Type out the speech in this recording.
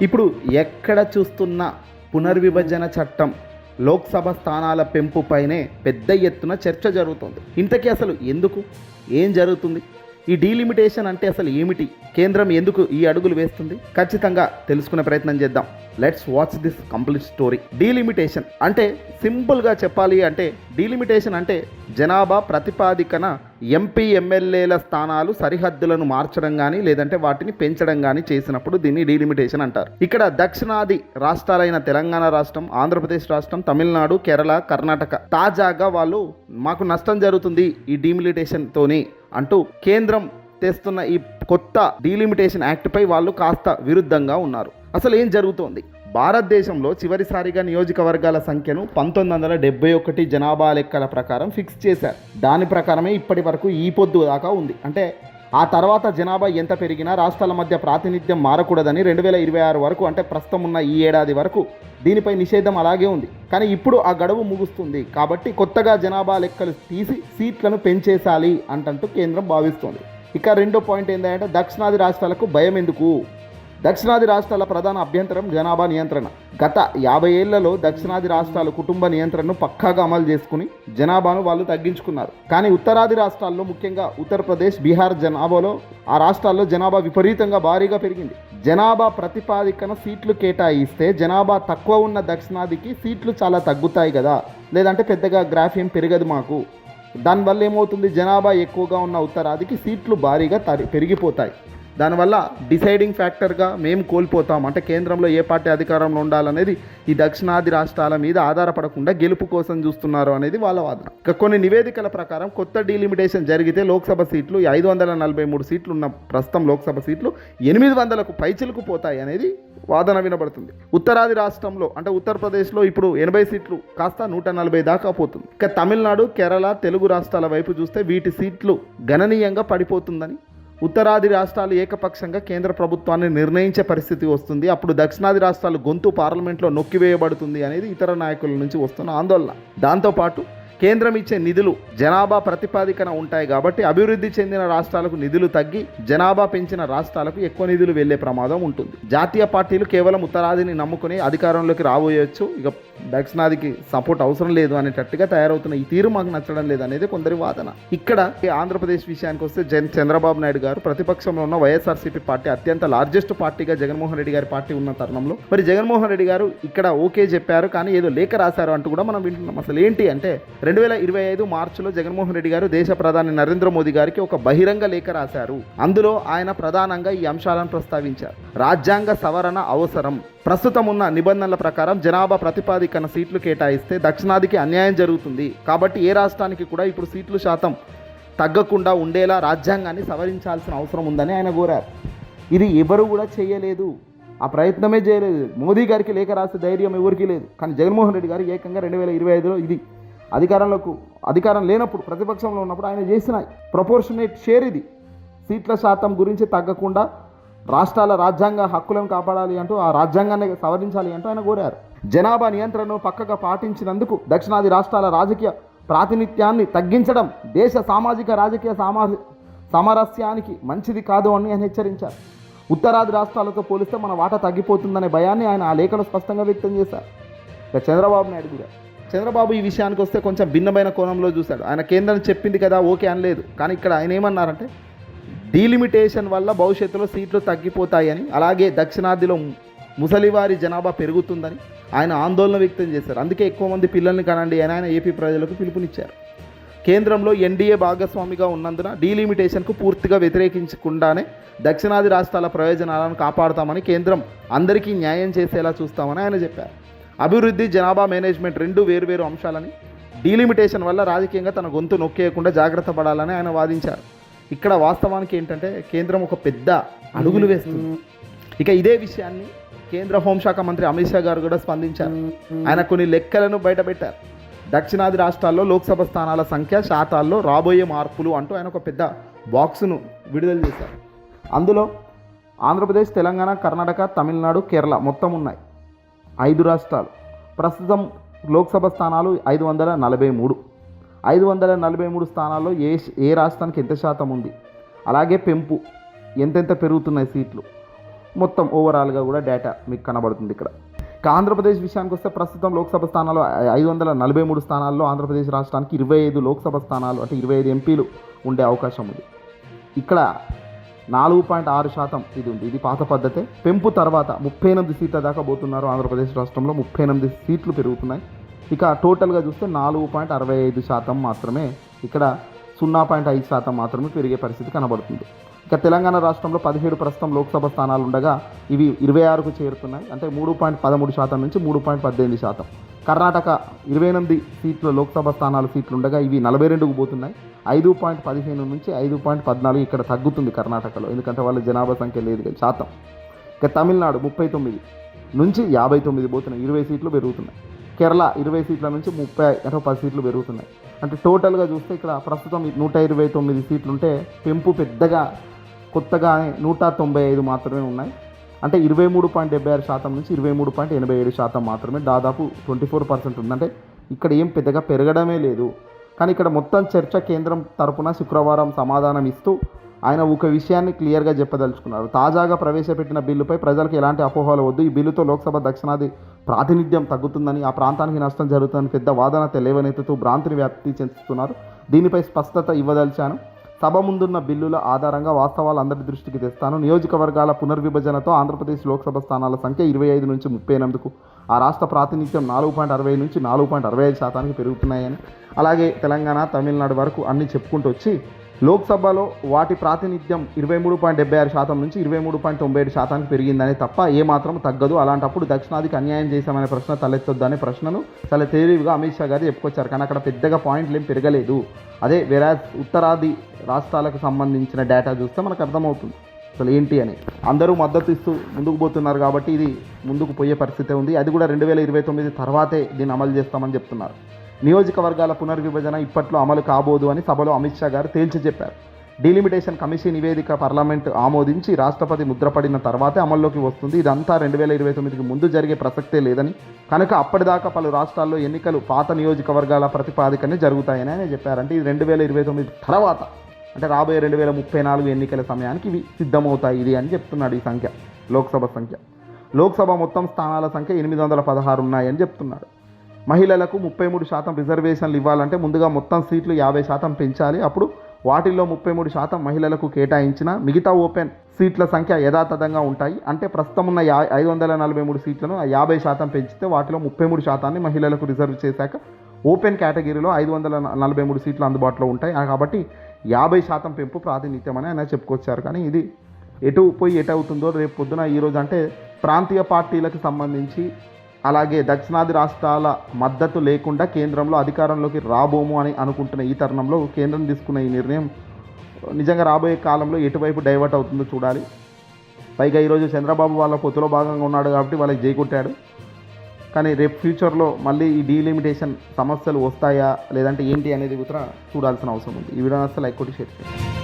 ఇప్పుడు ఎక్కడ చూస్తున్న పునర్విభజన చట్టం లోక్సభ స్థానాల పెంపుపైనే పెద్ద ఎత్తున చర్చ జరుగుతుంది. ఇంతకీ అసలు ఎందుకు, ఏం జరుగుతుంది, ఈ డీలిమిటేషన్ అంటే అసలు ఏమిటి, కేంద్రం ఎందుకు ఈ అడుగులు వేస్తుంది, ఖచ్చితంగా తెలుసుకునే ప్రయత్నం చేద్దాం. Let's watch this complete story. Delimitation అంటే సింపుల్గా చెప్పాలి అంటే డీలిమిటేషన్ అంటే జనాభా ప్రతిపాదికన ఎంపీ ఎమ్మెల్యేల స్థానాలు సరిహద్దులను మార్చడం కానీ లేదంటే వాటిని పెంచడం కానీ చేసినప్పుడు దీన్ని డీలిమిటేషన్ అంటారు. ఇక్కడ దక్షిణాది రాష్ట్రాలైన తెలంగాణ రాష్ట్రం, ఆంధ్రప్రదేశ్ రాష్ట్రం, తమిళనాడు, కేరళ, కర్ణాటక తాజాగా వాళ్ళు మాకు నష్టం జరుగుతుంది ఈ డీలిమిటేషన్తోని అంటూ కేంద్రం తెస్తున్న ఈ కొత్త డీలిమిటేషన్ యాక్ట్పై వాళ్ళు కాస్త విరుద్ధంగా ఉన్నారు. అసలు ఏం జరుగుతోంది? భారతదేశంలో చివరిసారిగా నియోజకవర్గాల సంఖ్యను 1971 జనాభా లెక్కల ప్రకారం ఫిక్స్ చేశారు. దాని ప్రకారమే ఇప్పటి వరకు ఈ పొద్దు దాకా ఉంది. అంటే ఆ తర్వాత జనాభా ఎంత పెరిగినా రాష్ట్రాల మధ్య ప్రాతినిధ్యం మారకూడదని 2026 వరకు, అంటే ప్రస్తుతం ఉన్న ఈ ఏడాది వరకు దీనిపై నిషేధం అలాగే ఉంది. కానీ ఇప్పుడు ఆ గడువు ముగుస్తుంది కాబట్టి కొత్తగా జనాభా లెక్కలు తీసి సీట్లను పెంచేసాలి అంటూ కేంద్రం భావిస్తోంది. ఇక రెండో పాయింట్ ఏంటంటే దక్షిణాది రాష్ట్రాలకు భయం ఎందుకు? దక్షిణాది రాష్ట్రాల ప్రధాన అభ్యంతరం జనాభా నియంత్రణ. గత 50 ఏళ్లలో దక్షిణాది రాష్ట్రాలు కుటుంబ నియంత్రణను పక్కాగా అమలు చేసుకుని జనాభాను వాళ్ళు తగ్గించుకున్నారు. కానీ ఉత్తరాది రాష్ట్రాల్లో, ముఖ్యంగా ఉత్తరప్రదేశ్, బీహార్ ఆ రాష్ట్రాల్లో జనాభా విపరీతంగా భారీగా పెరిగింది. జనాభా ప్రతిపాదికన సీట్లు కేటాయిస్తే జనాభా తక్కువ ఉన్న దక్షిణాదికి సీట్లు చాలా తగ్గుతాయి కదా, లేదంటే పెద్దగా గ్రాఫ్ ఏం పెరగదు మాకు. దానివల్ల ఏమవుతుంది, జనాభా ఎక్కువగా ఉన్న ఉత్తరాదికి సీట్లు భారీగా పెరిగిపోతాయి. దానివల్ల డిసైడింగ్ ఫ్యాక్టర్గా మేము కోల్పోతాం. అంటే కేంద్రంలో ఏ పార్టీ అధికారంలో ఉండాలనేది ఈ దక్షిణాది రాష్ట్రాల మీద ఆధారపడకుండా గెలుపు కోసం చూస్తున్నారు అనేది వాళ్ళ వాదన. ఇక కొన్ని నివేదికల ప్రకారం కొత్త డీలిమిటేషన్ జరిగితే లోక్సభ సీట్లు 543 సీట్లు ఉన్న ప్రస్తుతం లోక్సభ సీట్లు 800కు పైచిలకు పోతాయి అనేది వాదన వినబడుతుంది. ఉత్తరాది రాష్ట్రంలో అంటే ఉత్తరప్రదేశ్లో ఇప్పుడు 80 సీట్లు కాస్త 140 దాకా పోతుంది. ఇక తమిళనాడు, కేరళ, తెలుగు రాష్ట్రాల వైపు చూస్తే వీటి సీట్లు గణనీయంగా పడిపోతుందని, ఉత్తరాది రాష్ట్రాలు ఏకపక్షంగా కేంద్ర ప్రభుత్వాన్ని నిర్ణయించే పరిస్థితి వస్తుంది. అప్పుడు దక్షిణాది రాష్ట్రాలు గొంతు పార్లమెంట్లో నొక్కివేయబడుతుంది అనేది ఇతర నాయకుల నుంచి వస్తున్న ఆందోళన. దాంతోపాటు కేంద్రం ఇచ్చే నిధులు జనాభా ప్రతిపాదికన ఉంటాయి కాబట్టి అభివృద్ధి చెందిన రాష్ట్రాలకు నిధులు తగ్గి జనాభా పెంచిన రాష్ట్రాలకు ఎక్కువ నిధులు వెళ్లే ప్రమాదం ఉంటుంది. జాతీయ పార్టీలు కేవలం ఉత్తరాదిని నమ్ముకుని అధికారంలోకి రాబోయవచ్చు, ఇక దక్షిణాదికి సపోర్ట్ అవసరం లేదు అనేటట్టుగా తయారవుతున్న ఈ తీరు మాకు నచ్చడం లేదు అనేది కొందరి వాదన. ఇక్కడ ఆంధ్రప్రదేశ్ విషయానికి వస్తే చంద్రబాబు నాయుడు గారు ప్రతిపక్షంలో ఉన్న వైఎస్ఆర్సీపీ పార్టీ అత్యంత లార్జెస్ట్ పార్టీగా జగన్మోహన్ రెడ్డి గారి పార్టీ ఉన్న తరుణంలో మరి జగన్మోహన్ రెడ్డి గారు ఇక్కడ ఓకే చెప్పారు, కానీ ఏదో లేఖ రాశారు అంటూ కూడా మనం వింటున్నాం. అసలు ఏంటి అంటే 2025 మార్చిలో జగన్మోహన్ రెడ్డి గారు దేశ ప్రధాని నరేంద్ర మోదీ గారికి ఒక బహిరంగ లేఖ రాశారు. అందులో ఆయన ప్రధానంగా ఈ అంశాలను ప్రస్తావించారు. రాజ్యాంగ సవరణ అవసరం, ప్రస్తుతం ఉన్న నిబంధనల ప్రకారం జనాభా ప్రతిపాదికన సీట్లు కేటాయిస్తే దక్షిణాదికి అన్యాయం జరుగుతుంది కాబట్టి ఏ రాష్ట్రానికి కూడా ఇప్పుడు సీట్లు శాతం తగ్గకుండా ఉండేలా రాజ్యాంగాన్ని సవరించాల్సిన అవసరం ఉందని ఆయన కోరారు. ఇది ఎవరు కూడా చేయలేదు, ఆ ప్రయత్నమే చేయలేదు. మోదీ గారికి లేఖ రాసే ధైర్యం ఎవరికీ లేదు. కానీ జగన్మోహన్ రెడ్డి గారు ఏకంగా 2025లో ఇది అధికారం లేనప్పుడు ప్రతిపక్షంలో ఉన్నప్పుడు ఆయన చేసిన ప్రపోర్షనేట్ షేర్ ఇది. సీట్ల శాతం గురించి తగ్గకుండా రాష్ట్రాల రాజ్యాంగ హక్కులను కాపాడాలి అంటూ ఆ రాజ్యాంగాన్ని సవరించాలి అంటూ ఆయన కోరారు. జనాభా నియంత్రణను పక్కగా పాటించినందుకు దక్షిణాది రాష్ట్రాల రాజకీయ ప్రాతినిధ్యాన్ని తగ్గించడం దేశ సామాజిక రాజకీయ సామరస్యానికి మంచిది కాదు అని ఆయన హెచ్చరించారు. ఉత్తరాది రాష్ట్రాలతో పోలిస్తే మన వాటా తగ్గిపోతుందనే భయాన్ని ఆయన ఆ లేఖలో స్పష్టంగా వ్యక్తం చేశారు. ఇక చంద్రబాబు ఈ విషయానికి వస్తే కొంచెం భిన్నమైన కోణంలో చూశాడు. ఆయన కేంద్రం చెప్పింది కదా ఓకే అనలేదు, కానీ ఇక్కడ ఆయన ఏమన్నారంటే డీలిమిటేషన్ వల్ల భవిష్యత్తులో సీట్లు తగ్గిపోతాయని, అలాగే దక్షిణాదిలో ముసలివారి జనాభా పెరుగుతుందని ఆయన ఆందోళన వ్యక్తం చేశారు. అందుకే ఎక్కువ మంది పిల్లల్ని కనండి అని ఆయన ఏపీ ప్రజలకు పిలుపునిచ్చారు. కేంద్రంలో ఎన్డీఏ భాగస్వామిగా ఉన్నందున డీలిమిటేషన్కు పూర్తిగా వ్యతిరేకించకుండానే దక్షిణాది రాష్ట్రాల ప్రయోజనాలను కాపాడుతామని, కేంద్రం అందరికీ న్యాయం చేసేలా చూస్తామని ఆయన చెప్పారు. అభివృద్ధి, జనాభా మేనేజ్మెంట్ రెండు వేరువేరు అంశాలని, డీలిమిటేషన్ వల్ల రాజకీయంగా తన గొంతు నొక్కేయకుండా జాగ్రత్త పడాలని ఆయన వాదించారు. ఇక్కడ వాస్తవానికి ఏంటంటే కేంద్రం ఒక పెద్ద అడుగులు వేస్తుంది. ఇక ఇదే విషయాన్ని కేంద్ర హోంశాఖ మంత్రి అమిత్ షా గారు కూడా స్పందించారు. ఆయన కొన్ని లెక్కలను బయటపెట్టారు. దక్షిణాది రాష్ట్రాల్లో లోక్సభ స్థానాల సంఖ్య శాతాల్లో రాబోయే మార్పులు అంటూ ఆయన ఒక పెద్ద బాక్సును విడుదల చేశారు. అందులో ఆంధ్రప్రదేశ్, తెలంగాణ, కర్ణాటక, తమిళనాడు, కేరళ మొత్తం ఉన్నాయి 5 రాష్ట్రాలు. ప్రస్తుతం లోక్సభ స్థానాలు 543. 543 స్థానాల్లో ఏ రాష్ట్రానికి ఎంత శాతం ఉంది, అలాగే పెంపు ఎంతెంత పెరుగుతున్నాయి సీట్లు, మొత్తం ఓవరాల్గా కూడా డేటా మీకు కనబడుతుంది ఇక్కడ. ఇక ఆంధ్రప్రదేశ్ విషయానికి వస్తే ప్రస్తుతం లోక్సభ స్థానాలు 543 స్థానాల్లో ఆంధ్రప్రదేశ్ రాష్ట్రానికి 25 లోక్సభ స్థానాలు అంటే 25 ఎంపీలు ఉండే అవకాశం ఉంది. ఇక్కడ 4.6% ఇది ఉంది. ఇది పాత పద్ధతే. పెంపు తర్వాత 38 సీట్ల దాకా పోతున్నారు. ఆంధ్రప్రదేశ్ రాష్ట్రంలో 38 సీట్లు పెరుగుతున్నాయి. ఇక టోటల్గా చూస్తే 4.65% మాత్రమే, ఇక్కడ 0.5% మాత్రమే పెరిగే పరిస్థితి కనబడుతుంది. ఇక తెలంగాణ రాష్ట్రంలో 17 ప్రస్తుతం లోక్సభ స్థానాలు ఉండగా ఇవి 26కు చేరుతున్నాయి, అంటే 3.13% నుంచి 3.18%. కర్ణాటక 28 సీట్ల లోక్సభ స్థానాలు సీట్లు ఉండగా ఇవి 42కు పోతున్నాయి, 5.15 నుంచి 5.14 ఇక్కడ తగ్గుతుంది కర్ణాటకలో, ఎందుకంటే వాళ్ళ జనాభా సంఖ్య లేదు శాతం. ఇక తమిళనాడు 39 నుంచి 59 పోతున్నాయి, 20 సీట్లు పెరుగుతున్నాయి. కేరళ 20 సీట్ల నుంచి 10 సీట్లు పెరుగుతున్నాయి. అంటే టోటల్గా చూస్తే ఇక్కడ ప్రస్తుతం 129 సీట్లుంటే పెంపు పెద్దగా కొత్తగానే 195 మాత్రమే ఉన్నాయి. అంటే 23.76% నుంచి 23.87% మాత్రమే, దాదాపు 24% ఉంది. అంటే ఇక్కడ ఏం పెద్దగా పెరగడమే లేదు. కానీ ఇక్కడ మొత్తం చర్చ కేంద్రం తరపున శుక్రవారం సమాధానం ఇస్తూ ఆయన ఒక విషయాన్ని క్లియర్గా చెప్పదలుచుకున్నారు. తాజాగా ప్రవేశపెట్టిన బిల్లుపై ప్రజలకు ఎలాంటి అపోహలు వద్దు. ఈ బిల్లుతో లోక్సభ దక్షిణాది ప్రాతినిధ్యం తగ్గుతుందని, ఆ ప్రాంతానికి నష్టం జరుగుతుందని పెద్ద వాదన లేవనెత్తుతూ భ్రాంతిని వ్యాప్తి చెందుతున్నారు. దీనిపై స్పష్టత ఇవ్వదలిచాను. సభ ముందున్న బిల్లుల ఆధారంగా వాస్తవాలు అందరి దృష్టికి తెస్తాను. నియోజకవర్గాల పునర్విభజనతో ఆంధ్రప్రదేశ్ లోక్సభ స్థానాల సంఖ్య 25 నుంచి 38కు, ఆ రాష్ట్ర ప్రాతినిధ్యం 4.60 నుంచి 4.65% పెరుగుతున్నాయని, అలాగే తెలంగాణ తమిళనాడు వరకు అన్ని చెప్పుకుంటూ వచ్చి లోక్సభలో వాటి ప్రాతినిధ్యం 23.76% నుంచి 23.97% పెరిగిందని తప్ప ఏమాత్రం తగ్గదు. అలాంటప్పుడు దక్షిణాదికి అన్యాయం చేశామనే ప్రశ్న తలెత్తొద్దనే ప్రశ్నను చాలా తెలివిగా అమిత్ షా గారు చెప్పుకొచ్చారు. కానీ అక్కడ పెద్దగా పాయింట్లు ఏం పెరగలేదు. అదే వేరాజ్ ఉత్తరాది రాష్ట్రాలకు సంబంధించిన డేటా చూస్తే మనకు అర్థమవుతుంది అసలు ఏంటి అని. అందరూ మద్దతు ఇస్తూ ముందుకు పోతున్నారు కాబట్టి ఇది ముందుకు పోయే పరిస్థితి ఉంది. అది కూడా 2029 తర్వాతే దీన్ని అమలు చేస్తామని చెప్తున్నారు. నియోజకవర్గాల పునర్విభజన ఇప్పట్లో అమలు కాబోదు అని సభలో అమిత్ షా గారు తేల్చి చెప్పారు. డీలిమిటేషన్ కమిషన్ నివేదిక పార్లమెంట్ ఆమోదించి రాష్ట్రపతి ముద్రపడిన తర్వాతే అమల్లోకి వస్తుంది. ఇదంతా 2029కి ముందు జరిగే ప్రసక్తే లేదని, కనుక అప్పటిదాకా పలు రాష్ట్రాల్లో ఎన్నికలు పాత నియోజకవర్గాల ప్రతిపాదికనే జరుగుతాయని ఆయన చెప్పారంటే ఇది 2029 తర్వాత, అంటే రాబోయే 2034 ఎన్నికల సమయానికి ఇవి సిద్ధమవుతాయి ఇది అని చెప్తున్నాడు. ఈ సంఖ్య లోక్సభ సంఖ్య, లోక్సభ మొత్తం స్థానాల సంఖ్య 816 ఉన్నాయని చెప్తున్నాడు. మహిళలకు 33% రిజర్వేషన్లు ఇవ్వాలంటే ముందుగా మొత్తం సీట్లు 50% పెంచాలి. అప్పుడు వాటిల్లో 33% మహిళలకు కేటాయించిన మిగతా ఓపెన్ సీట్ల సంఖ్య యథాతథంగా ఉంటాయి. అంటే ప్రస్తుతం ఉన్న 543 సీట్లను 50% పెంచితే వాటిలో 33% మహిళలకు రిజర్వ్ చేశాక ఓపెన్ కేటగిరీలో 543 సీట్లు అందుబాటులో ఉంటాయి. కాబట్టి 50% పెంపు ప్రాతినిధ్యం అని ఆయన చెప్పుకొచ్చారు. కానీ ఇది ఎటు పోయి ఎటు అవుతుందో రేపు పొద్దున ఈరోజు అంటే ప్రాంతీయ పార్టీలకు సంబంధించి అలాగే దక్షిణాది రాష్ట్రాల మద్దతు లేకుండా కేంద్రంలో అధికారంలోకి రాబోము అని అనుకుంటున్న ఈ తరుణంలో కేంద్రం తీసుకున్న ఈ నిర్ణయం నిజంగా రాబోయే కాలంలో ఎటువైపు డైవర్ట్ అవుతుందో చూడాలి. పైగా ఈరోజు చంద్రబాబు వాళ్ళ పొత్తులో భాగంగా ఉన్నాడు కాబట్టి వాళ్ళకి జై కొట్టాడు. కానీ రేపు ఫ్యూచర్లో మళ్ళీ ఈ డీలిమిటేషన్ సమస్యలు వస్తాయా లేదంటే ఏంటి అనేది కూడా చూడాల్సిన అవసరం ఉంది. ఈ వీడియో నచ్చితే లైక్ కొట్టి షేర్ చేయండి.